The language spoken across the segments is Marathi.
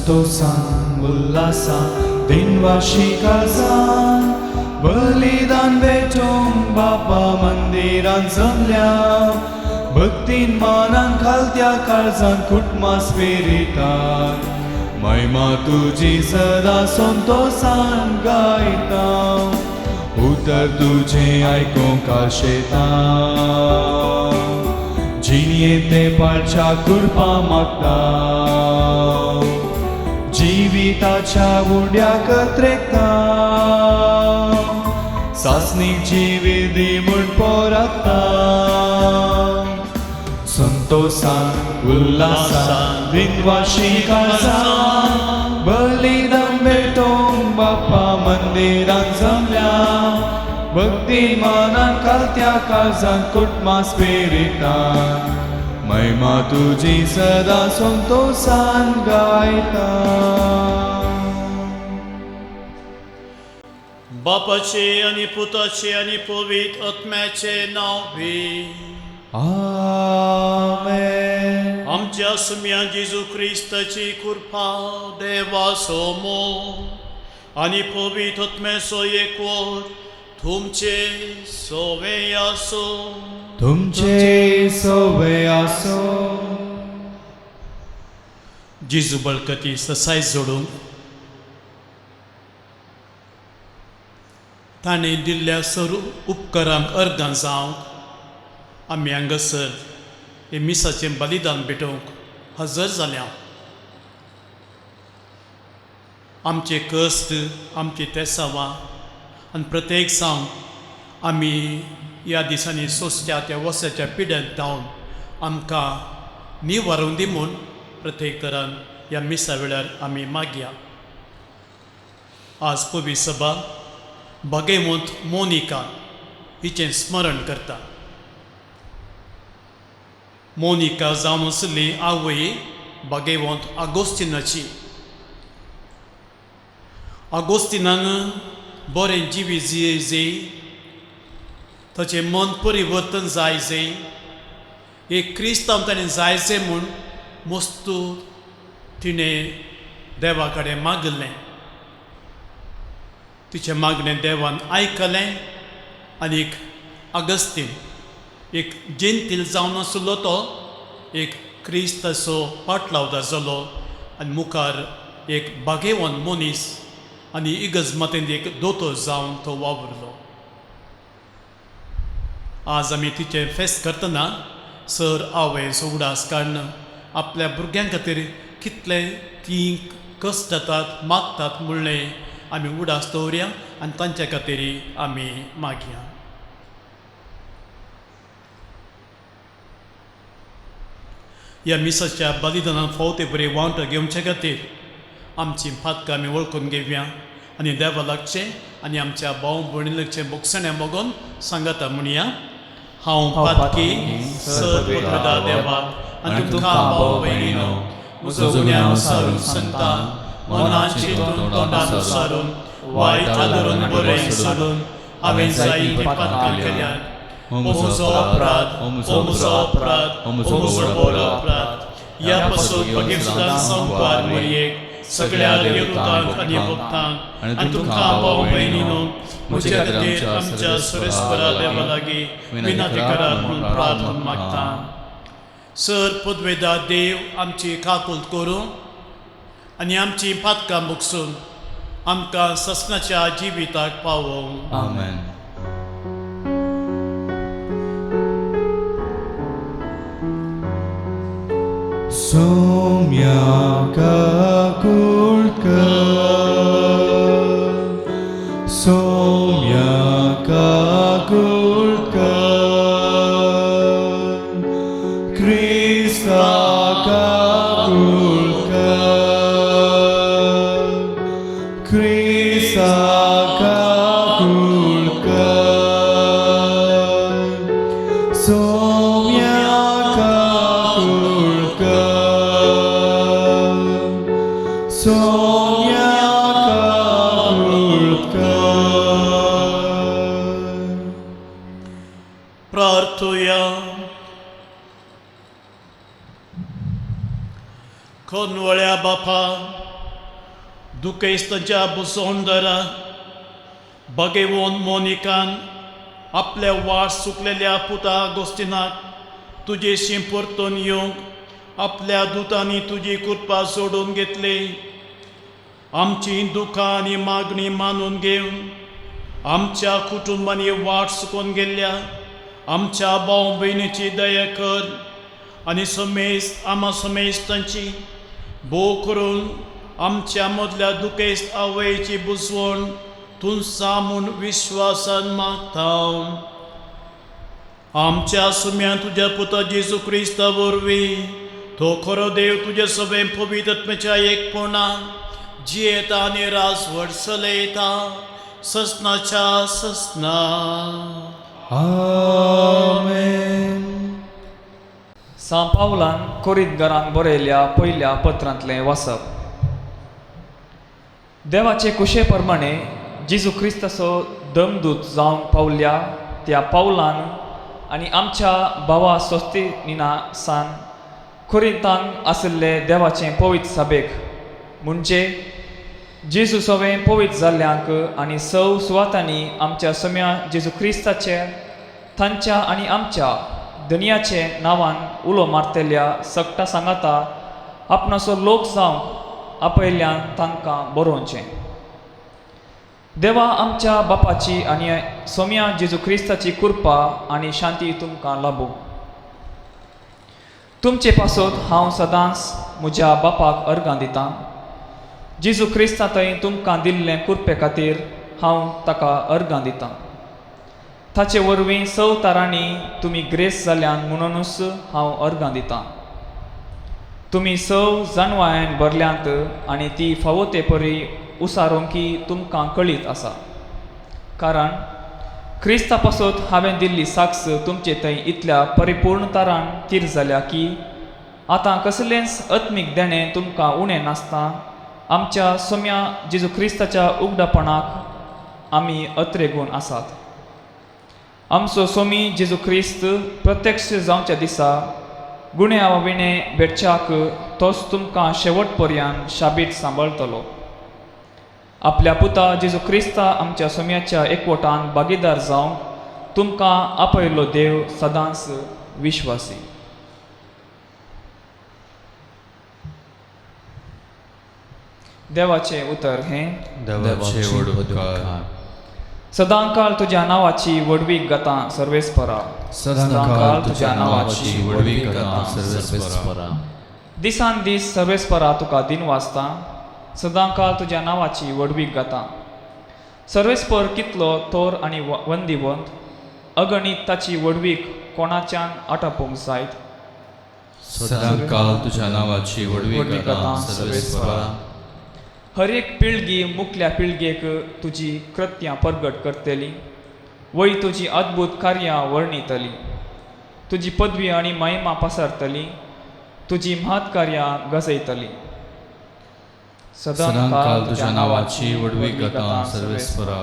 संतोषान उल्हासान दिनवाशी काळजान बलिदान भेटूंक बापा मंदिरान जमल्या भक्तीन मानान घालत्या काळजान कुटुंबा स्पिरिटान महिमा तुझी सदा संतोषान गायता उतर तुझे आयकूंक आशेता जिणे ते पाळच्या कृपा मागता जिविताच्या उड्याक त्रेकता सासनीक जिविधी म्हूण पोराता संतोषान उल्हासान दिनवाशी काळजान बलिदान भेटोंक बापा मंदिरान जमल्या भक्ती मानान घालत्या काळजान कुटुंबा स्पिरिटान महिमा तुझी सदा संतोषान गायता बापाचे आनी पुताचे आनी पवित्र आत्म्याचे नांव बी आमेन. आमच्या सुम्या जेजू क्रिस्ताची कृपा देवाचो मोग आनी पवित्र आत्म्याचो एकवट तुमचे सोवे आसो तुमचे सोवे आसो. जेजू बळकटी ससाय जोडूंक ताणें दिल्ल्या सरू उपकारांक अर्गां जावंक आमी हांगासर हे मिसाचें बलिदान भेटोवंक हजर जाल्या. आमचे कश्ट आमची तेसावां आनी प्रत्येक जावन आमी ह्या दिसांनी सोंसच्या त्या वसाच्या पिड्यांत धांवन आमकां निवारून दी म्हूण प्रत्येक तरान ह्या मिसा वेळार आमी मागया. आज पवित्र सभा भगवंत मोनिका हिचें स्मरण करता. मोनिका जावन आसली आवय भगवंत आगोस्तिनाची. आगोस्तिनान बरें जिवी जिये ताचें मन परिवर्तन जाय एक क्रिस्तांव ताणें जायचें म्हूण मस्तू तिणें देवा कडेन मागलें. तिचें मागणें देवान आयकलें आनी एक अगस्तीन एक जेंतील जावन आसलो तो एक क्रिस्ताचो पाटलावदार जालो आनी मुखार एक भाग्यवान मनीस आनी इगज मातेंत एक दोतोर जावन तो वावरलो. आज आमी तिचें फेस्त करतना सर आवयचो उडास काडन आपल्या भुरग्यां खातीर कितले ती कश्ट जातात मागतात म्हणलें आमी उडास दवरया आनी तांच्या खातीर आमी मागया. ह्या मिसाच्या बलिदानान फावते बरे वांटो घेवचे खातीर आमची फातकां आमी वळखून घेवया आनी देवा लागचें आनी आमच्या भाव भयणीचें बोगसणें मोगोन सांगाता म्हणया. हांव फातकी सदा देवा आनी तुमकां भाव भयणीनो म्हजो गुन्यांव सारून सांगता मनान चिंतून तोंडान सारून वायट आदरून बरें सोडून हांवें जायती फातकां केल्यात. हो म्हजो अपराध हो म्हजो अपराध हो म्हजो व्हड अपराध. ह्या पासून भगवंतान संपार मरयेक सगळ्या देवतांक आनी भक्तांक आनी तुमकां भाव भयणीनो म्हज्या खातीर आमच्या सुरेस्परा देवा लागीं विनंती करात म्हूण प्रार्थना मागता. सर पदवेदार देव आमची काकूळट करूं आनी आमची फातकां मुगसून आमकां ससनाच्या जिविताक पावोवं. आमेन. सौम्या काकूळट सौम्या काकूळट क्रिस्ता काकूळट क्रिस्ता काकूळट सौम्या काकूळट सौम्या काकूळट. प्रार्थुया. कोनवळ्या बापा दुखेस्ताच्या बुसोंडरा बगेवोन मोनिकान आपल्या वाट सुकलेल्या पुता गोस्तिनाक तुजेशी परतून येवंक आपल्या दुतांनी तुजी कृपा सोडून घेतली. आमची दुखां आनी मागणी मानून घेवन आमच्या कुटुंबांनी वाट सुकून गेल्ल्या आमच्या भाव भयणीची दया कर आनी आमा समेस्तांची भोव करून आमच्या मदल्या दुखेस्त आवयची बुसवण तूं सामून विश्वासान मागता. आमच्या सुम्या तुझ्या पुता जेजू क्रिस्ता वरवीं तो खरो देव तुजे सगळे पवित्र आत्म्याच्या एकपणान जियेता आनी रासवड चलयता ससनाच्या ससना. आमेन. सा पावलान कोरिंथकारांक बरयल्ल्या पयल्या पत्रांतलें वाचप. देवाचे कुशे प्रमाणे जेजू क्रिस्ताचो दमदूत जावंक पावल्या त्या पावलान आनी आमच्या भावा सोस्तिनिना सान कोरिंथांत आशिल्ले देवाचे पवित्र सभेक म्हणजे जेजू सवें पवित्र जाल्ल्यांक आनी सुवातांनी आमच्या सम्या जेजू क्रिस्ताचे तांच्या आनी आमच्या दुनियाचे नांवान उलो मारतेल्या सकटा सांगाता आपणाचो लोक जावंक आपयल्ल्यान तांकां बरोवचें. देवा आमच्या बापाची आनी सोम्या जेजू क्रिस्ताची कृपा आनी शांती तुमकां लाभूं. तुमचे पासत हांव सदांच म्हज्या बापाक अर्गां दितां. जेजू क्रिस्ता थंय तुमकां दिल्ले कृपे खातीर हांव ताका अर्गां दितां. ताचे वरवीं तरांनी तुमी ग्रेस जाल्यान म्हणूनच हांव अर्गां दितां. तुमी जानवायन भरल्यांत आनी ती फावो ते परी उसारोंकी तुमकां कळीत आसा. कारण क्रिस्ता पासत हांवें दिल्ली साक्ष तुमचे थंय इतल्या परिपूर्ण तरान तीर जाल्या की आतां कसलेंच आत्मीक देणें तुमकां उणें नासता आमच्या सोम्या जेजू क्रिस्ताच्या उगडापणाक आमी अत्रेगून आसात. आमचो सोमी जेजू क्रिस्त प्रत्यक्ष जावच्या दिसा गुण्या विणे भेटच्याक तोच तुमकां शेवट पर्यंत शाबीत सांबाळटलो. आपल्या पुता जेजू क्रिस्ता आमच्या सोम्याच्या एकवटान भागीदार जावंक तुमकां आपयलो देव सदांच विश्वासी. देवाचे उतर हें देवाचे वडवकार. सदांकाळ तुज्या नांवाची वडवीक गाता सर्वेस्परा. सदांकाळ तुज्या नांवाची वडवीक गाता सर्वेस्परा. दिसान दीस सर्वेस्परा तुका दिन वाजता. सदांकाळ तुज्या नांवाची वडवीक गाता. सर्वेस्पर कितलो थोर आनी वंदिवंत अगणित ताची वडवीक कोणाच्यान आटापूंक जायत. सदांकाळ तुज्या नांवाची वडवीक गाता सर्वेस्परा. हर एक पिळगी मुखल्या पिळगेक तुजी कृत्यां परगट करतली. वय तुजी अद्भुत कार्यां वर्णितली. तुजी पदवी आनी महिमा पसरतली. तुजी महत् कार्यां गजयतली. सदांकाळ तुज्या नांवाची वडवीक गाता सर्वेस्परा.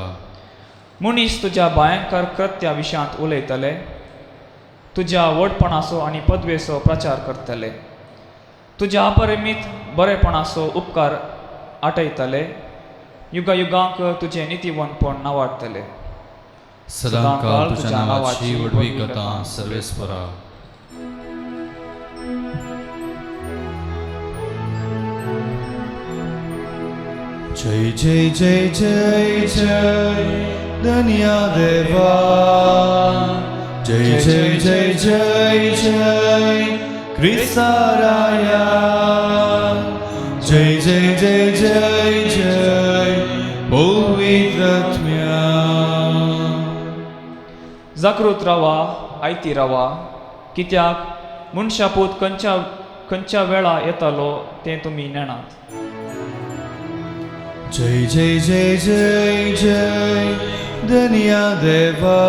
मनीस तुज्या भयंकर कृत्या विशयांत उलयतले. तुज्या व्हडपणाचो आनी पदवेचो प्रचार करतले. तुज्या अपरिमीत बरेपणाचो उपकार आटयतले. युगांक तुजें नितीवंतपण नावाडटले. सदांकाळ तुज्या नांवाची वडवीक गाता सर्वेस्परा. जय जय जय जय जय धन्या देवा. जय जय जय जय जय क्रिस्ता राया. जय जय जय जय जय पवित्र आत्म्या. जागृत रावा आयती रावा कित्याक मनशापूत खंयच्या वेळा येतालो तें तुमी नेणात. जय जय जय जय जय धन्या देवा.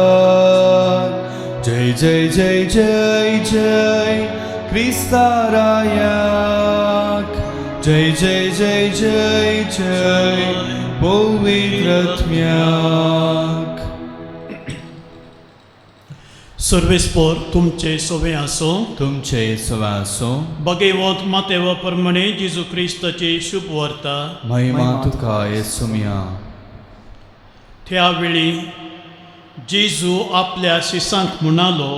जय जय जय जय जय क्रिस्ता रायाक. जय जय जय जय जय पवित्र आत्म्याक. सर्वेस्पोर तुमचे सोवे आसो. तुमचे सवा असो. बगेवंत मातेवा प्रमाणे जेजू क्रिस्ताची शुभ वार्ता. महिमा तुका येसुमिया. त्या वेळी जेजू आपल्या शिसांक म्हणालो,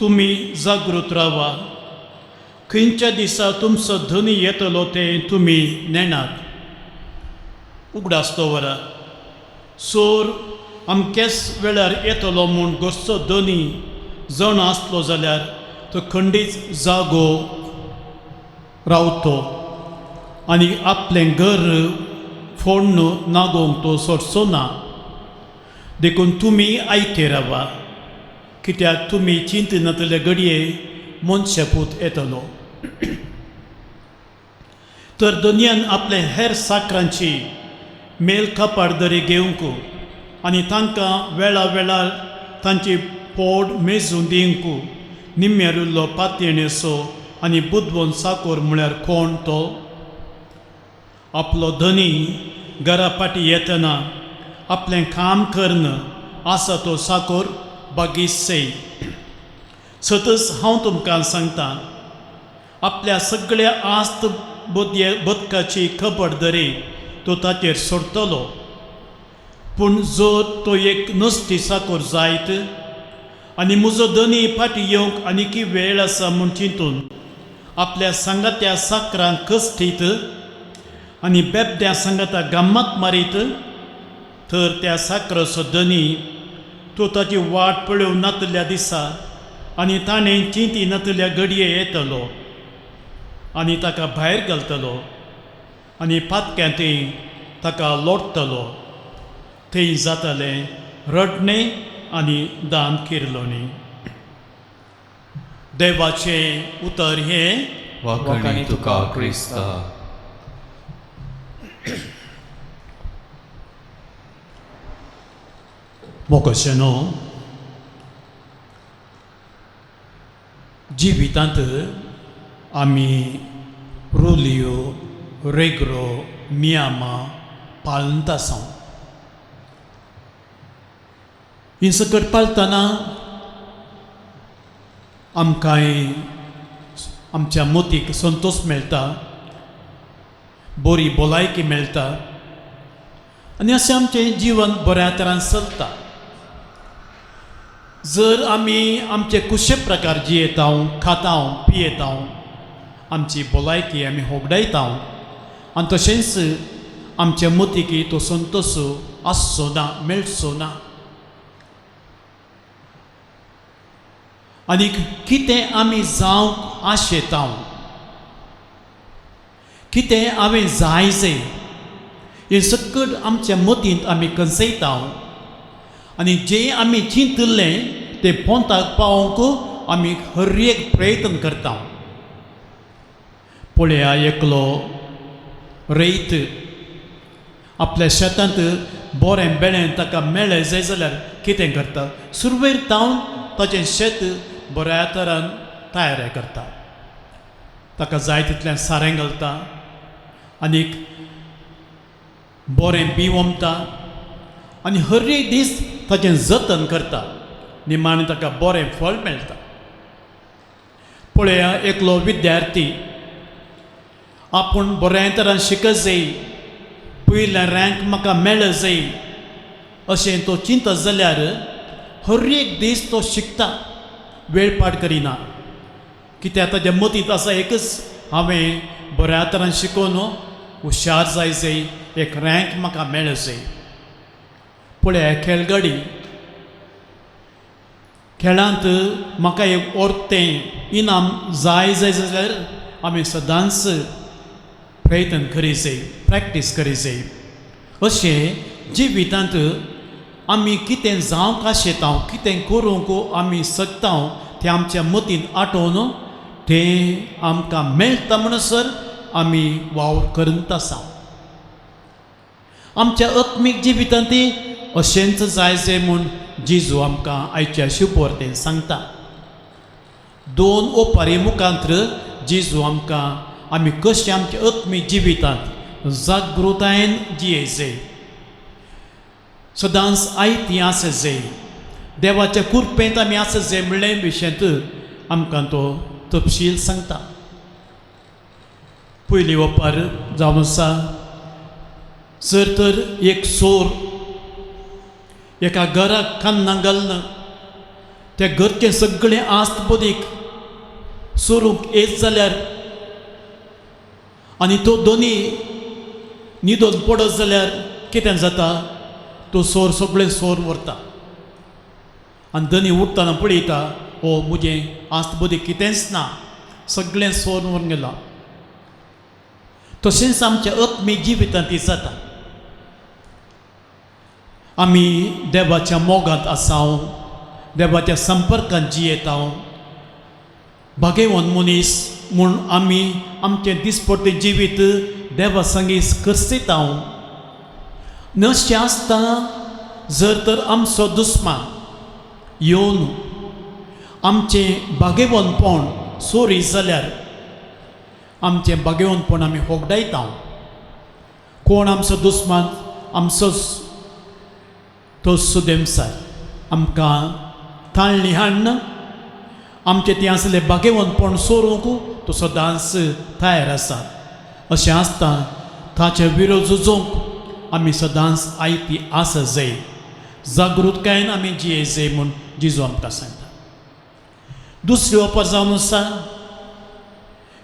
तुम्ही जागृत रावा. खंयच्या दिसा तुमचो धनी येतलो ते तुम्ही नेनात. उगडास दवरा. चोर अमकेच वेळार येतलो म्हूण घरचो धनी जण आसलो जाल्यार तो खंडीत जागो रावतो आनी आपलें घर फोडून नागोवंक तो सोडचो ना. देखून तुमी आयते रावा, कित्याक तुमी चिंत नातले घडये मनशापूत येतलो. तर धन्यान आपले हेर साकरांची मेल कापाडदरी घेवंक आनी तांकां वेळा वेळार तांची पोड मेजून दिवंक निम्म्यार उरलो पातयेणेचो आनी बुदवून साकोर म्हळ्यार कोण तो. आपलो धनी घरा फाटी येतना आपलें काम करन आसा तो साकोर बागीस सेय. सतत हांव तुमकां सांगतां, आपल्या सगळ्या आस्त बदकाची खबरदारी तो ताचेर सोडटलो. पूण जर तो एक नसती साकोर जायत आनी म्हजो धनी फाटी येवंक आनीक वेळ आसा म्हूण चिंतून आपल्या सांगात्या साकरांक कस्तीत आनी बेबद्या सांगाता गम्मत मारीत, तर त्या साकराचो धनी तो ताची वाट पळोवन नातल्या दिसा आनी ताणें चिंती नातल्या घडये येतलो आनी ताका भायर घालतलो आनी पातक्यांतय ताका लोटतलो. थंय जातालें रडणें आनी दान किर्लोनी. देवाचें उतर हें. वखणी तुका क्रिस्ता. मोकोशेनो, जिवितांत आमी रुलियो रेग्रो मियामा पाळत आसा. ही सकट पाळतना आमकांय आमच्या मोतीक संतोश मेळटा, बरी भलायकी मेळटा आनी अशें आमचें जिवन बऱ्या तरान चलता. जर आमी आमचे कुशे प्रकार जियेता, खाता पियेता, आमची भलायकी आमी होगडायता आनी तशेंच आमच्या मोतीकी तो संतोश आसचो ना, मेळचो ना. आनी कितें आमी जावंक आशेता, कितें हांवें जायचें, हें सकट आमच्या मतींत आमी कनसयता आनी जें आमी चिंतलें तें पोंताक पावोवंक आमी हर एक प्रयत्न करता. पळया, एकलो रैत आपल्या शेतांत बरें बेळें ताका मेळ्ळें जाय जाल्यार कितें करता? सुरवेर तावन ताचें शेत बऱ्या तरान तयार करता. ताका जाय तितलें सारें घालता आनीक बरें बी वमता आनी हर एक दीस ताचें जतन करता. निमाणें ताका बरें फळ मेळटा. पळया, एकलो विद्यार्थी आपूण बऱ्या तरान शिकत जाय, पयलें रँक म्हाका मेळ्ळें जाय अशें तो चिंतत जाल्यार हर एक दीस तो शिकता, वेळ पाड करिना. कित्याक ताच्या मतींत आसा एकच, हांवें बऱ्या तरान शिकून हुशार जाय, एक रँक म्हाका मेळ्ळें जाय. पळया, खेळगडी खेळांत म्हाका एक ओर्तें इनाम जाय जाल्यार आमी सदांच प्रयत्न करी जाय, प्रॅक्टीस करी जाय. अशें जिवितांत आमी कितें जावंक आशेता, कितें करूंक आमी सकता, तें आमच्या मतींत आठोवन तें आमकां मेळटा म्हणसर आमी वावर करत आसा. आमच्या आत्मीक जिवितांतय अशेंच जायचें म्हूण जेजू आमकां आयच्या शुभवार्तेन सांगता. 2 ओपारी मुखांत्र जेजू आमकां आमी कशें आमच्या आत्मीक जिवितांत जागृतायेन जियेचें, सदांच आयती आसत जाय, देवाच्या कृपेंत आमी आसा जे म्हणले विशयंत आमकां तो तपशील सांगता. पयली ओपार जावन आसा, जर तर एक सोर एका घराक कान्ना घालना त्या घरचें सगळें आस्त बोदीक सोरूंक येत जाल्यार आनी तो दोनी न्हिदोन पडत जाल्यार कितें जाता, तो सोर सगळें सोर व्हरता आनी धनी उठतना पळयता, हो म्हजें आस्त बोदीक कितेंच ना, सगळें सोर व्हरून गेलां. तशेंच आमच्या आत्मीक जिवितांत जाता. आमी देवाच्या मोगांत आसांव, देवाच्या संपर्कांत जियेता, भाग्यवान मनीस म्हूण आमी आमचें दिसपट्टें जिवीत देवा संगीत करसिता. नशें आसता जर तर आमचो दुस्मान येवन आमचें भाग्यवानपण चोरी जाल्यार आमचें भाग्यवानपण आमी होगडायता. कोण आमचो दुस्मान, आमचोच तो सुदेमसार आमकां ताळणी हाडना, आमचें तें आसलें भाग्यवानपण सोरूंक तो सदांच तयार आसा. अशें आसता ताचे विरोध झुजोवंक आमी सदांच आयती आसा जाय, जागृतकायेन आमी जिये जाय म्हूण जिजू आमकां सांगता. दुसरी ओपार जावन आसा,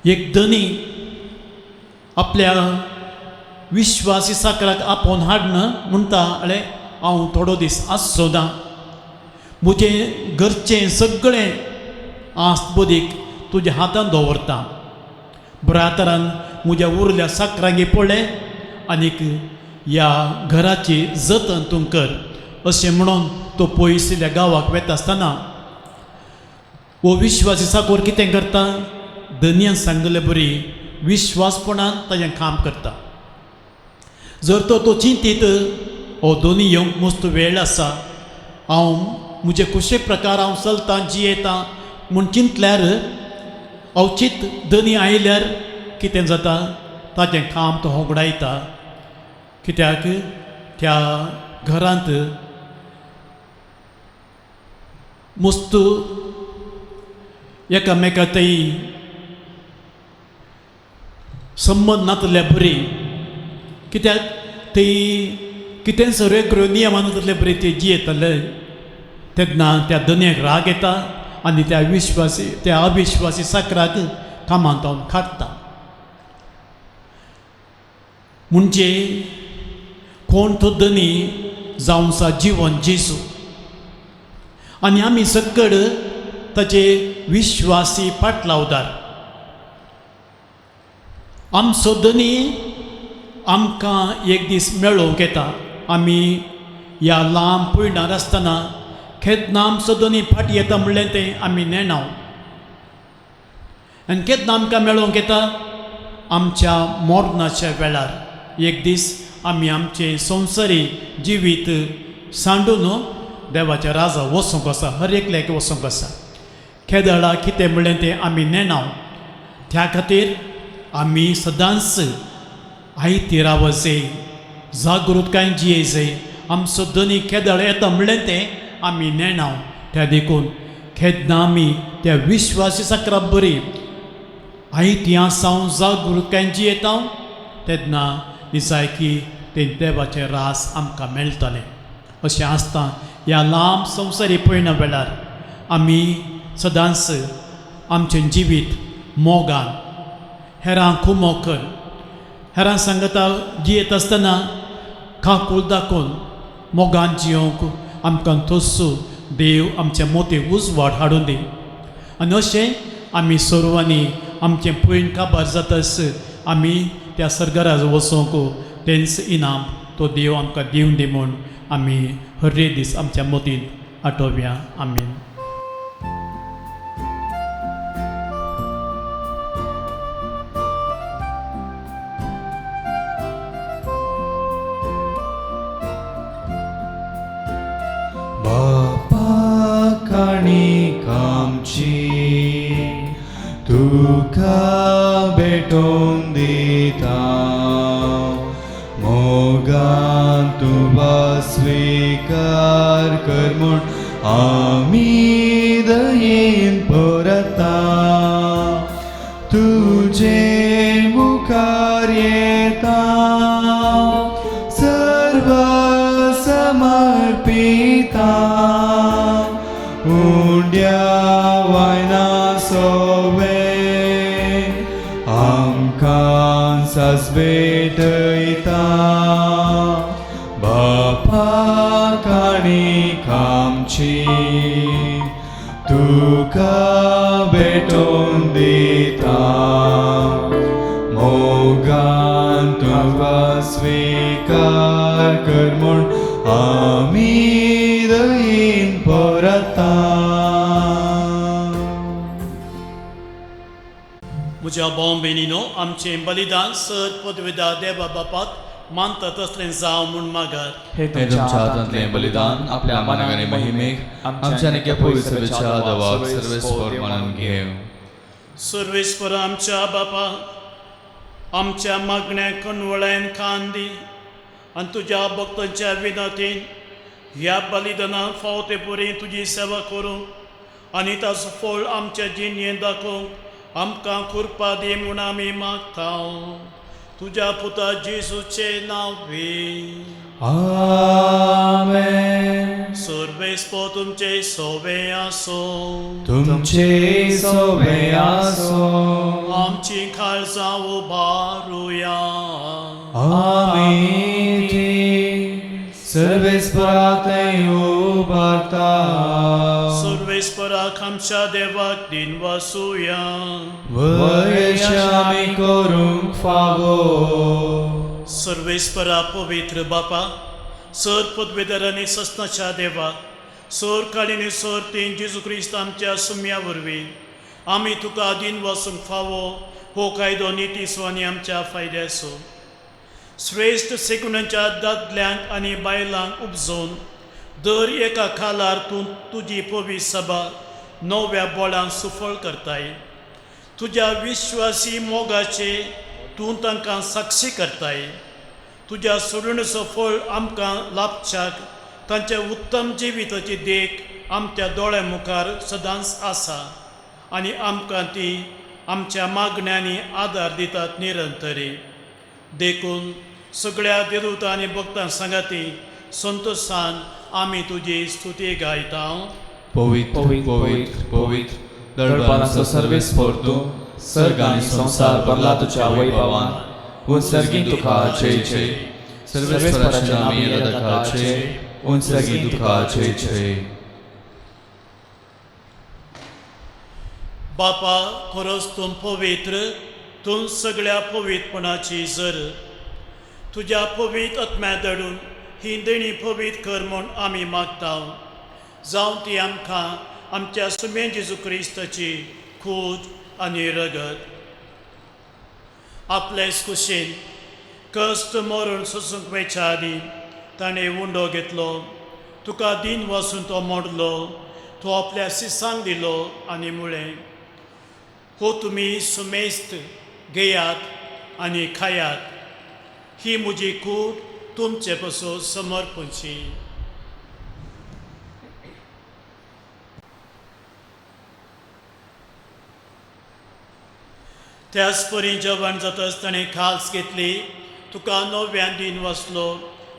एक धनी आपल्या विश्वासी साकराक आपोवन हाडना, म्हणटा अळे हांव थोडो दीस आसचो ना, म्हजें घरचें सगळें आस्त बोदीक तुज्या हातांत दवरता, बऱ्या तरान म्हज्या उरल्या साकरांगे पळय आनीक ह्या घराची जतन तूं कर. अशें म्हणून तो पयसल्या गांवाक वेता आसतना हो विश्वासी साकोर कितें करता, धनयान सांगलें बरी विश्वासपणान ताचें काम करता. जर तर तो चिंतीत हो दोनी येवंक मस्त वेळ आसा, हांव म्हजे कुशे प्रकार हांव चलतां जियेतां म्हूण चिंतल्यार अवचित धनी आयल्यार कितें जाता, ताचें काम तो होगडायता. कित्याक त्या घरांत मस्त एकामेका थंय संबंद नातले बरी, कित्याक थंय कितें सगळ्यो नियमान नातले बरी ते जियेतले. तेन्ना त्या धन्याक राग येता आनी त्या अविश्वासी साकराक कामांत हांव काडटा. म्हणजे कोण तो धनी जावन आसा जिवन जेजू, आनी आमी सकड ताचे विश्वासी पाटलावदार. आमचो धनी आमकां एक दीस मेळोवंक येता. आमी ह्या लांब पयणार आसतना केन्ना आमचो धनी फाटी येता म्हणलें तें आमी नेणाव. आनी केन्ना आमकां मेळोवंक येता, आमच्या मोरणाच्या वेळार. एक दीस आमी आमचें संवसारी जिवीत सांडून देवाच्या राजा वचूंक आसा, हर एकल्याक वचूंक आसा. केदळा कितें म्हणलें तें आमी नेणाव. त्या खातीर आमी सदांच आयती रावं जाय, जागृतकाय जिये जाय. आमचो धनी केदळ येता म्हणलें तें आमी नेणाव. त्या देखून केन्ना आमी त्या विश्वासी साकरा बरी आयती आसांव, जागृतकाय जियेता, तेन्ना दिसाय की तें देवाचें रास आमकां मेळटलें. अशें आसता ह्या लांब संवसारी पळयना वेळार आमी सदांच आमचें जिवीत मोगान हेरांक कुमोकर, हेरां सांगता जियेत आसतना काकूळ दाखोवन मोगान जियोंक आमकां तोच्चो देव आमच्या मोतीक उजवाड हाडून दी. आनी अशें आमी सर्वांनी आमचें पयन काबार जातास आमी त्या सर्गराज वचोंक तेंच इनाम तो देव आमकां दिवन दी म्हूण आमी हर दीस आमच्या मोतीन आठोवया. आमीन. काणीक आमची तुका भेटोवन दिता, मोगान तुवा स्वीकार कर म्हूण आमी दयेन परता तुझे मुखार येता सर्व समर्पिता उंड्या वायना सोवे आमकां सस्वेटयता बापा काणीक आमची तुका भेटोवन दिता मोगान तुका स्वीकार कर म्हूण आमी दयेन परता. म्हज्या भाव भयणीनो, आमचें बलिदान सत पदवेदा देवा बापाक मानता तसलें जावं म्हूण मागात. हे हे तुमच्या हातांतलें बलिदान आपल्या मानाक आनी महिमेक आमच्या निक्या पवित्र सभेच्या देवाक सर्वेस्वर म्हणून घेव. सर्वेस्वर आमच्या बापा, आमच्या मागण्या कणवळ्यान कान दी आनी तुज्या भक्तांच्या विनंतीन ह्या बलिदानाक फावते परी तुजी सेवा करूं आनी ताचो फळ आमच्या जिणेंत दाखोवंक आमकां कृपा दी म्हूण आमी मागतां. तुज्या पुता जेजूचे नांवे. आमेन. सर्वेस्पर तुमचे सोबे आसो. तुमचे सोबे आसो. आमची काळजां उबारुया. आमी सर्वेस्पराक उबारता. सर्वेस्पराक आमच्या देवाक दिन वासुया. वयश आमी करूंक फावो. सर्वेस्परा पवित्र बापा, सर पदवेदार आनी सस्नाच्या देवा, सर काळीनी सर तीन जेजू क्रिस्त आमच्या सुम्या वरवीं आमी तुका दिन वासूंक फावो हो कायदो नितीसो आनी आमच्या फायद्याचो. श्रेश्ठ सेकुणांच्या दादल्यांक आनी बायलांक उपजोवन दर एका खालार तूं तुजी पवित्र सभा नव्या बोळांक सुफळ करताय. तुज्या विश्वासी मोगाचे तूं तांकां साक्षी करताय. तुज्या सोडूणचो फळ आमकां लाभच्याक तांच्या उत्तम जिविताची देख आमच्या दोळ्या मुखार सदांच आसा आनी आमकां ती आमच्या मागण्यांनी आदार दितात निरंतरी. देखून सगळ्या देवता आनी भक्तां सांगाती संतोशान आमी तुजी स्तुती गायता. पवित्र पवित्र पवित्र दळबाराचो सर्वेस्पर तूं सर्ग आनी संसार भरला तुज्या वैभवान. उंचरगी तुका जय जय. सर्वेस्पराच्या नामी येदकाचे उंचरगी तुका जय जय. बापा, खरोच तूं पवित्र, तूं सगळ्या पवित्रपणाची जर. तुज्या पवित्र आत्म्या दडून ही देणी पवित्र कर म्हूण आमी मागता. जावं ती आमकां आमच्या सुमे जेजू क्रिस्ताची खूज आनी रगत. आपलेच कुशीन कश्ट मरण सोसूंक वयच्या आदी ताणें उंडो घेतलो. तुका दिन वासून तो मोडलो. तो आपल्या शिसांक दिलो आनी म्हळें, हो तुमी सुमेस्त घेयात आनी खायात. ही म्हजी कूड तुमचे पासो समर्पणची. त्याच परी जेवण जाताच ताणें खास घेतली. तुका नव्यान दिन वाचलो.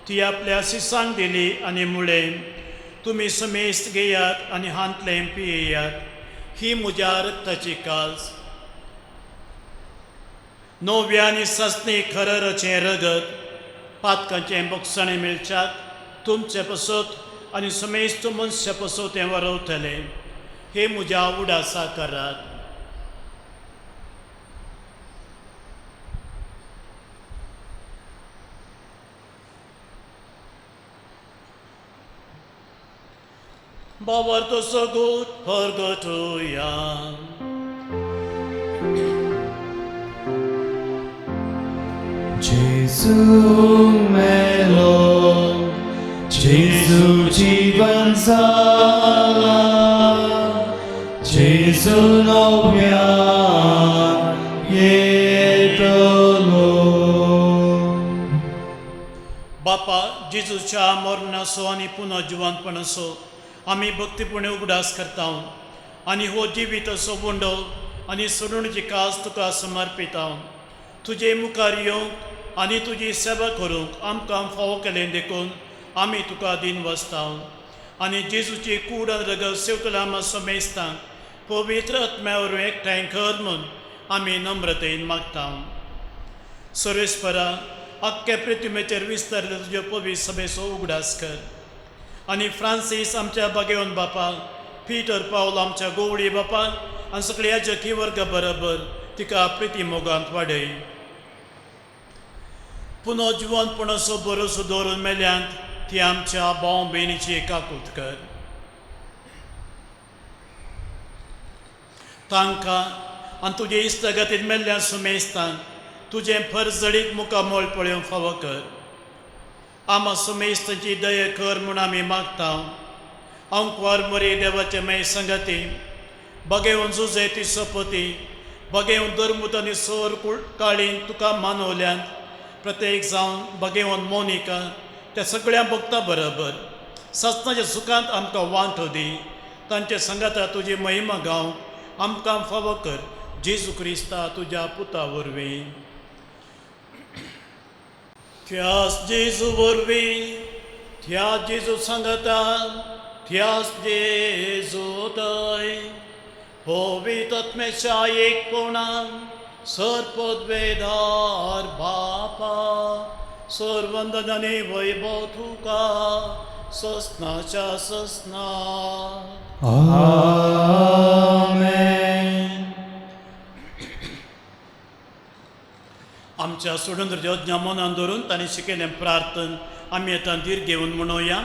ती आपल्या शिसांक दिली आनी म्हळें, तुमी समेस्त घेयात आनी हांतलें पियेयात. ही म्हज्या रक्ताची काल्स. नव्या आनी सस्ने खरराचें रगत पातकांचें बोगसाणें मेळच्याक तुमचे पासत आनी समेस्त मनशा पासो तें वारवतलें. हे म्हज्या उडासा करात. Bavar to so good forgotuja. Jesu melo, Jesu जीवन झाला, Jesu नव्यान येतलो. बापा, जेजूच्या मरणाचो आनी पुनर्जीवनपणाचो आमी भक्तीपुणे उगडास करता आनी हो जिवीत असो वंडो आनी सोडूणची कास तुका समर्पिता. तुजे मुखार येवंक आनी तुजी सेवा करूंक आमकां फावो केलें देखून आमी तुका दिन वसता. आनी जेजूची कूड आनी रगत सेवतला मातसो मेस्तां पवित्र आत्म्या वरून एकठांय कर म्हूण आमी नम्रतेन मागता. सर्वेस्परा आख्ख्या पृथ्वीचेर विस्तारिल्लो तुज्यो पवित्र सभेचो उगडास कर. आनी फ्रांसीस आमच्या बागेवन बापाक, पीटर पावल आमच्या गोवडी बापाक आनी सगळ्या जकी वर्गा बरोबर तिका प्रिती मोगांत वाडय. पुनो जिवंतपणाचो भरोसो दवरून मेल्यांत ती आमच्या भाव भयणीची काकूट कर. तांकां आनी तुजे इश्टगतीन मेल्ल्या सुमेस्तांक तुजें फरजडीक मुखामोल पळोवंक फावो कर. आमा सुमेस्तांची दया कर म्हूण आमी मागता. अंकवार मरी देवाचे मै संगती बगेवन झुजे ती सपती बगेवन दरमुत आनी सोर काळीन तुका मानवल्यांत प्रत्येक जावन बगेवन मोनिका त्या सगळ्या भक्तां बरोबर सस्ताच्या सुखांत आमकां वांटो दी. तांचे संगता तुजी महिमा गावंक आमकां फावो कर. जेजू क्रिस्ता तुज्या पुता वरवीं. त्याच जेजू वरवीं त्या जेजू सांगता त्याच जेजू दय पवित्र आत्म्याच्या एकपणान सर्पद्वेदार बापा सर्वंदनाने वैभव तुका ससनाच्या ससना. आमेन. आमच्या सोडून यज्ञा मनान धरून तांणी शिकयलें प्रार्थन आमी आतां दीर घेवन म्हणुया.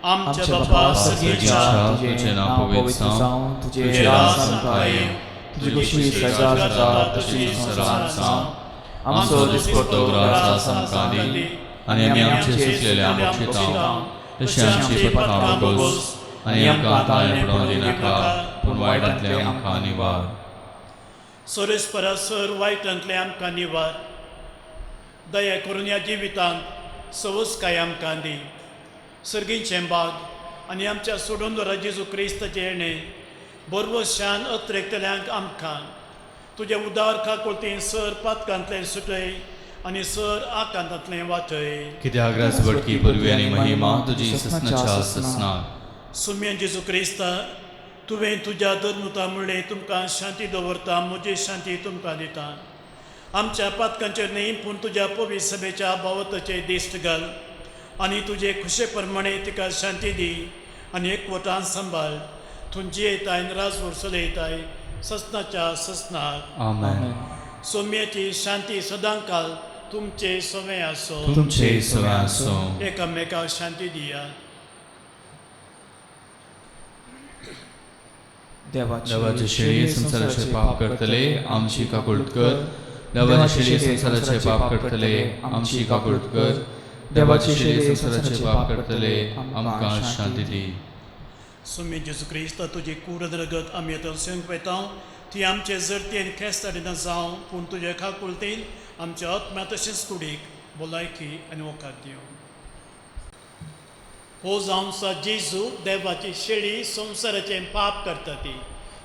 आमच्या बापा सगळीच्या तुझे नाव पवित्र जावं, तुझे राज संपायें, तुझी कुशी सजा जाता तशी संसारांत जावं. आमचो दिसपट्टो राजा आमकां दी आनी आमी आमचे सुचलेल्या मोक्षितांव तशें आमची पातकां बोगोस आनी आमकां ताळें पडोवंक दिनाका पूण वायटांतले आमकां निवार. सोरेस्परा सर वायटांतले आमकां निवार. दया करून ह्या जिवितांत सवस्काय आमकां दी. सर्गींचें बाग आनी आमच्या सोडून दवरा जेजू क्रिस्ताचे येणें बरवशान अत्रेकतल्यांक आमकां तुजे उदार काकुळतीन सर पातकांतले सुटय आनी सर आकांतांतले वाटय. कित्याक राजवटकी परवी आनी महिमा तुजी ससनाच्या ससनार. सुम्य जेजू क्रिस्ता तुवें तुज्या धर्मुता म्हणलें तुमकां शांती दवरता म्हजी शांती तुमकां दिता. आमच्या पातकांचेर न्ही पूण तुज्या पवित्र सभेच्या भावताचे दिश्ट घाल आनी तुजे खुशे प्रमाणे तिका शांती दी आनी एकवटान सांबाळ. तुजी येताय राजवट चलयताय ससनाच्या ससनाक. आमेन. सौम्याची शांती सदांकाल तुमचे सवे आसो. तुमचे सवे आसो. एकामेकाक शांती दियात. देवाचे शेळी संसाराचे पाप करतले आमची काकुळट कर. देवाचे शेळी संसाराचे पाप करतले आमची काकुळट कर. देवाचे शेळी संसाराचे पाप करतले आमकां शांती दी. सुमी जेजू क्रिस्ता तुजी कूड रगत आमी आतां संग पळयता ती आमचे जरतेन खेस्ताडिना जावं पूण तुजे काकुळतेन आमच्या आत्म्या तशेंच कुडीक भलायकी आनी वोकार दिवं. हो जावन सा जेजू देवाची शेळी संसाराचें पाप करता ती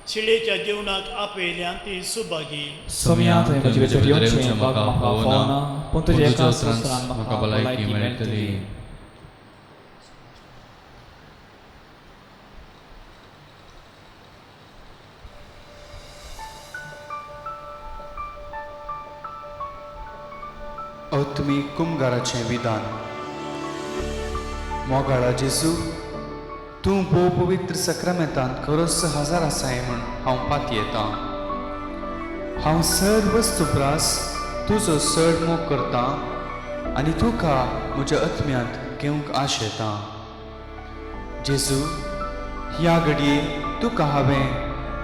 शेळयेच्या जिवनाक आपयल्यान ती सुभागी. सोम्या थंय म्हजे भितर येवचें म्हाका फावना पूण तुजे एका तुज्या सुत्रान म्हाका भलायकी मेळटली. तुमी कुमगाराचें विधान. मोगाळा जेजू तूं भोव पवित्र सक्रामेंतांत खरोच हजार आसाय म्हूण हांव पाती येतां. हांव सर्व वस्तुप्रास तुजो चड मोग करतां आनी तुका म्हज्या आत्म्यांत घेवंक आश येता. जेजू ह्या घडये तुका हांवें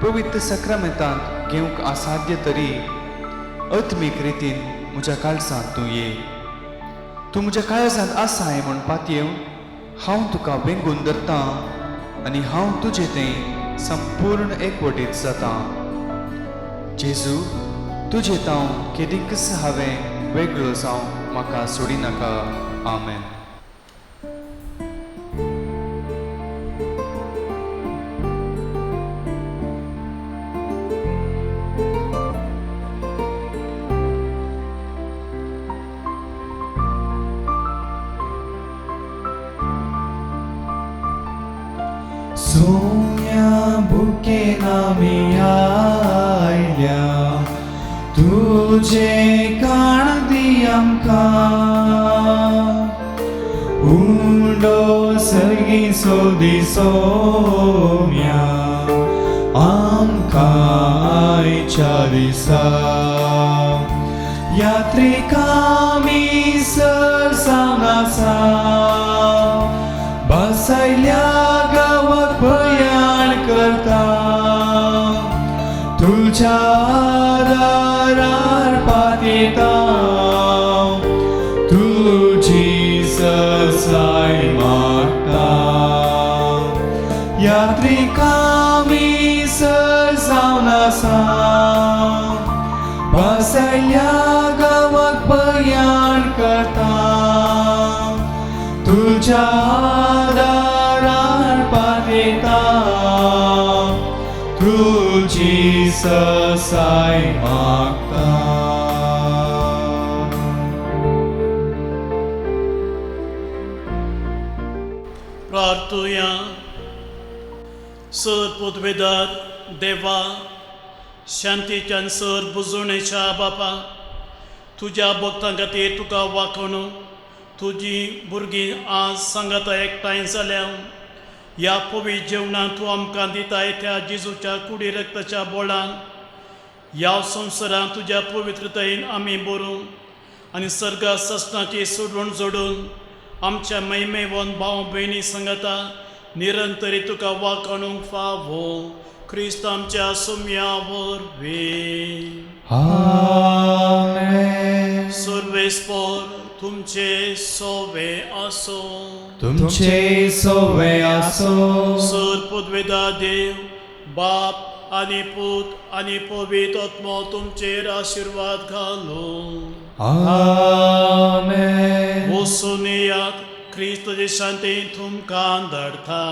पवित्र सक्रामेंतांत घेवंक असाध्य तरी आत्मीक रितीन म्हज्या काळजांत तूं ये. तूं म्हज्या काळजांत आसाय म्हूण पातयेवन हांव तुका वेंगून धरतां आनी हांव तुजें तें संपूर्ण एकवटीत जाता. जेजू तुजें तांव केदींकच हांवें वेगळो जावं म्हाका सोडिनाका. आमेन. सोम्या भुकेन आमी आयल्या तुझे काण दी आमकां उंडो सर्गी सोदी सोम्या आमकां आयच्या दिसा यात्रिकामी सरसावन आसा बसयल्या गांवाक भयाण करता तुझ्या दारार पातयेता तुझी ससाय मागता यात्रिकामी सरसावन आसा बसयल्या गांवाक भयाण करता तुझ्या दारार पातयेता तुझी ससाय मागता प्रार्थुया सर पुतवेदार देवा शांतीच्यान सर बुजवणेच्या बापा तुझ्या भक्तां खातीर तुका वाखणू तुजी भुरगीं आज सांगाता एकठांय जाल्या ह्या पवित्र जेवणांत तूं आमकां दिताय त्या जेजूच्या कुडी रक्ताच्या बोळान ह्या संवसारांत तुज्या पवित्रतायेन आमी बरों आनी सर्गा सस्नाची सोडवण जोडून आमच्या महिमेवन भाव भयणी सांगाता निरंतरी तुका वाखणूंक फावो क्रिस्त आमच्या सोम्या वरवीं आमेन सर्वेस्पर तुमचे सोवे आसो तुमचे सोवे आसो सर पदवेदा देव बाप आनी पूत आनी पवित्र आत्मा तुमचेर आशीर्वाद घालो आमेन वचून येयात क्रिस्ताचे शांतीन तुमकां धाडटा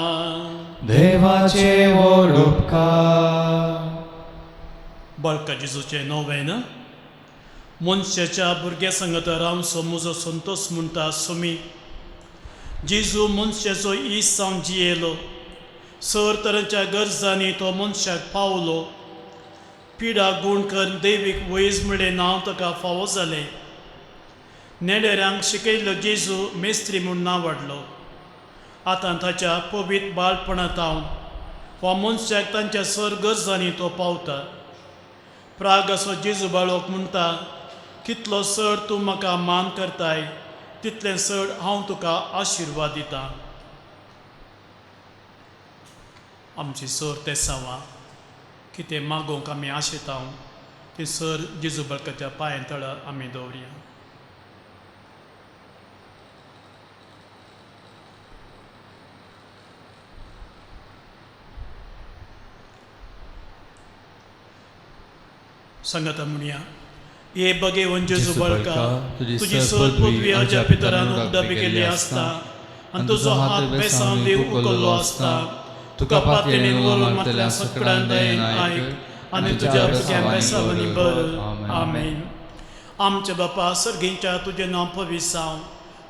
देवाचे व्हड उपकार बाळका जेजूचे नोवेन मनशाच्या भुरग्या सांगता रावन म्हजो संतोष म्हणटा सुमी जेजू मनशाचो इस जावन जियेलो सर तरांच्या गरजांनी तो मनशाक पावलो पिडा गूण करून दैवीक वैज म्हणलें नांव ताका फावो जालें नेडेऱ्यांक शिकयल्लो जेजू मेस्त्री म्हूण नांव वाडलो आतां ताच्या पवित्र बाळपणांत वा मनशाक तांच्या सर गरजांनी तो पावता प्राग असो जेजू बाळोक म्हणटा कितलो चड तूं म्हाका मान करताय तितलें चड हांव तुका आशिर्वाद दितां आमची सर ते सावा कितें मागोवंक आमी आशेता ती सर जेजू बाळकाच्या पांयां तळा आमी दवरया सांगता म्हणया हे बगे जेजू बाळका तुजी सर पदवी अजा पितरान उक्ताबी केली आसता आनी तुजो हात बेसावन देव उखल्लो आसता तुका पातयेन वळून मातल्या सकडान दयेन आयक आनी तुज्या भुरग्यांक बेसावनी बर आमेन आमच्या बापा सर्गींच्या तुजें नांव पवित्र जावं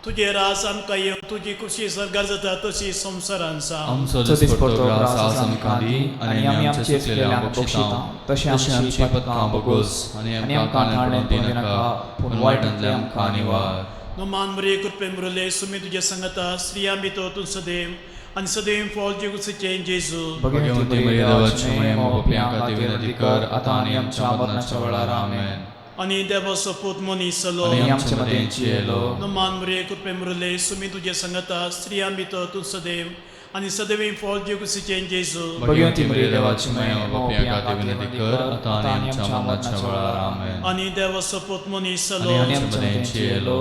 तुजे रास आमकां येवं तुजी खुशी सरगार जाता तशी संवसारान जावं आमचो दिसपट्टो ग्रास आज आमकां दी आनी आमी आमचे चुकलेल्यांक बक्षिता तशें आमची पदकां बगोस आनी आमकां नाडून दिनाका पूण वायटांतल्यान आमकां निवार मान बरे कृपे मुरले सुमी तुजे सांगता स्त्रियां भितर तूं सदैव आनी सदैव फॉल जेगुसीचे जेजू भगवंती मरिया देवाची महिमा पापयांक खातीर विनंती कर आतां आनी आमच्या मरणाच्या वेळार आमेन आनी देवाचो पूत मनीस जालो आनी आमचे मदेंची येलो मान बरे कृपे मुरले सुमी तुजे सांगता स्त्रियां भितर तूं सदैव आनी सदैव फॉल जेगुसीचे जेजू भगवंती मरिया देवाची महिमा पापयांक खातीर विनंती कर आतां आनी आमच्या मरणाच्या वेळार आमेन आनी देवाचो पूत मनीस जालो आनी आमचे मदेंची येलो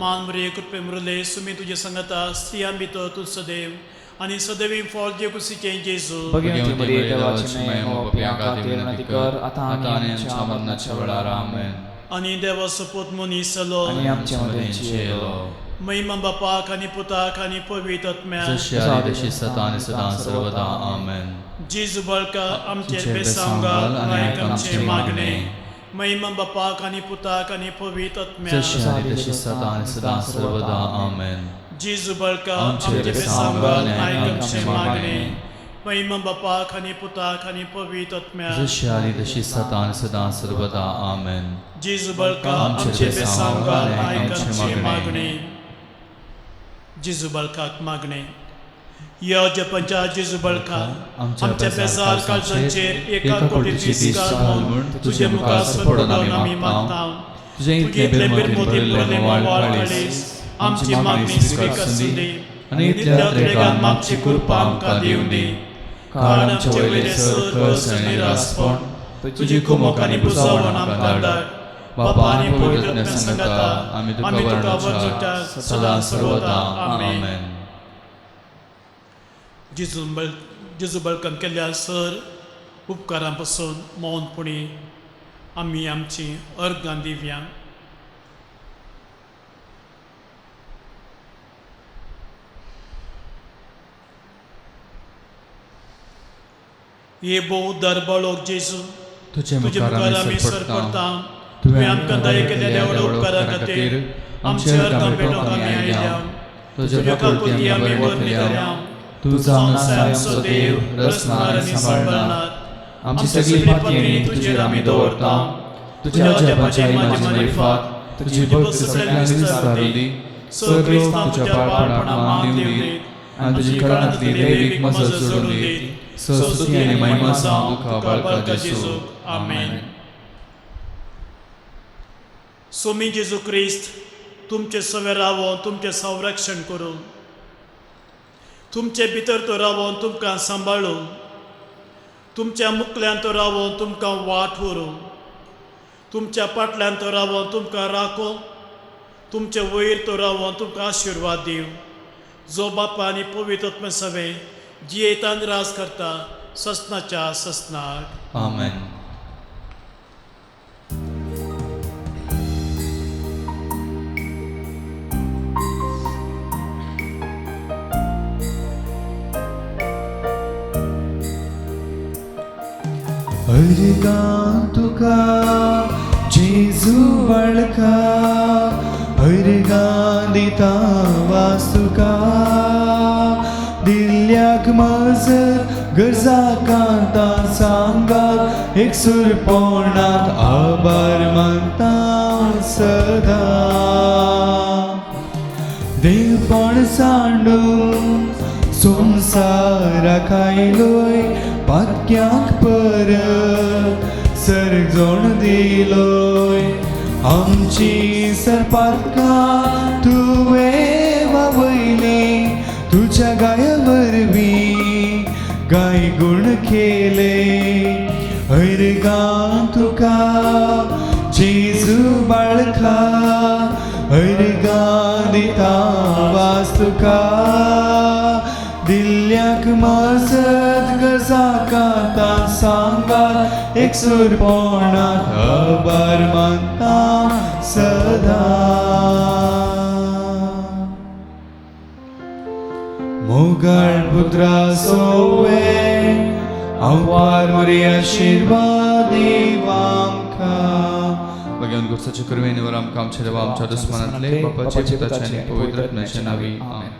मान बरे कृपे मुरले सुमी तुजे सांगता स्त्रियां भितर तूं सदैव आनी सदैव फॉल जेगुसीचे जेजू भगवंती मरिया देवाची महिमा पापयांक खातीर विनंती कर आतां आनी आमच्या मरणाच्या वेळार आमेन आनी देवाचो पूत मनीस जालो आनी आमचे मदेंची येलो महिमा बापाक आनी पुताक आनी पवित्र आत्म्याक जशी आदी तशी सदां आनी सदां सर्वदा आमेन जेजू बाळका आमचेर बेसांव घाल आनी आयक आमचे मागणे महिमा बापाक आनी पुताक आनी पवित्र आत्म्याक जशी आदी तशी सदां आनी सदां सर्वदा आमेन जेजू बाळका आमचेर बेसांव घाल आनी आयक आमचे मागणे महिमा बापाक आनी पुताक आनी पवित्र आत्म्याक जशी आली तशी सदां सदां सर्वदा आमेन. जेजू बळका आमचे बेसांगार आयक आमची मागणी. जेजू बळकाक मागणे. या जपांच्या जेजू बळका आमच्या बेजार काळजांचेर एका कोटीची दिसकाल म्हूण तुजे मुखार पडून आमी मागता. तुजे इतले बिरमतीन भरिल्ले मोवाळकाळीस आमची मागणी स्वीकारसूं दी आनी इतल्या त्रेगान मागची कृपा आमकां दिवं दी. कारण आमचे वयले सर कर्स आनी निरासपण तुजी कुमक आनी बुजावण आमकां धाड. बापा आनी पवित्र आत्म्या सांगता आमी तुका वरजोडटा सदां सर्वदा आमेन. जेजू बळकान केल्ल्या सर उपकारां पासून मौनपणी आमी आमची अर्गां दिवया. ये भोव दरबाळोक जेजू तुजे तुजे मुखार मुखार आमी आमी सर सर पडटा. करता. तुवें तुवें आमकां दया केलेल्या व्हड उपकारा खातीर आमचे अर्गां भेटोवंक आमी आयल्या. तुज्या कुर्ती आमी बरणी केल्या. तूं जावन आसा आमचो देव रचणार आनी सांबाळणार. आमची सगळी पातयेणी तुजेर आमी दवरता. तुज्या जपाच्या इमाची मारिफात तुजी भक्त सगळ्यांक विस्तारू दी. सगळीं तुज्या बाळपणाक मान दिवं दी आनी तुजी कळणांतली दैवीक मजत जोडून दी. स्तुती आनी महिमा जावं तुका बाळका जेजू. आमेन. सोमी जेजू क्रिस्त तुमचे सवे रावोन तुमचें संरक्षण करून तुमचे भितर तो रावोन तुमकां सांबाळून तुमच्या मुखल्यान तो रावोन तुमकां वाट व्हरूं तुमच्या फाटल्यान तो रावोन तुमकां राखो तुमचे वयर तो रावोन तुमकां आशिर्वाद दिव. जो बापा आनी पवित्र आत्म्या सवे जियेतान रास करता ससनाच्या ससनाक. आमेन. अर्गां तुका जेजू बळका अर्गां दिता वास्तुका. दिल्ल्याक मजत गरजा कांता सांगात एक सुरपणात आभार मानता सदा. देवपण सांडून संवसाराक आयलोय पाक्यांक परत सर्ग जोड दिलोय. आमची सरपातकां तुवें वावयली तुज्या गाया वरवीं गाय गुण केले. अर्गां तुका जेजू बाळका अर्गां दिता वास्तुका. दिल्ल्याक मजत गरजा कांता सांगात एक सुरपणात आभार मानता सदा. मोगाळ पुत्रा सोवे हांव पार मरे आशिर्वाद दिव आमकां. भगवान गुरसाचे कुरवेनीवर आमकां आमचे देवा आमच्या दुस्मनांतले बापाचे पिताचे आनी पवित्र आत्म्याचे नांवी आमेन.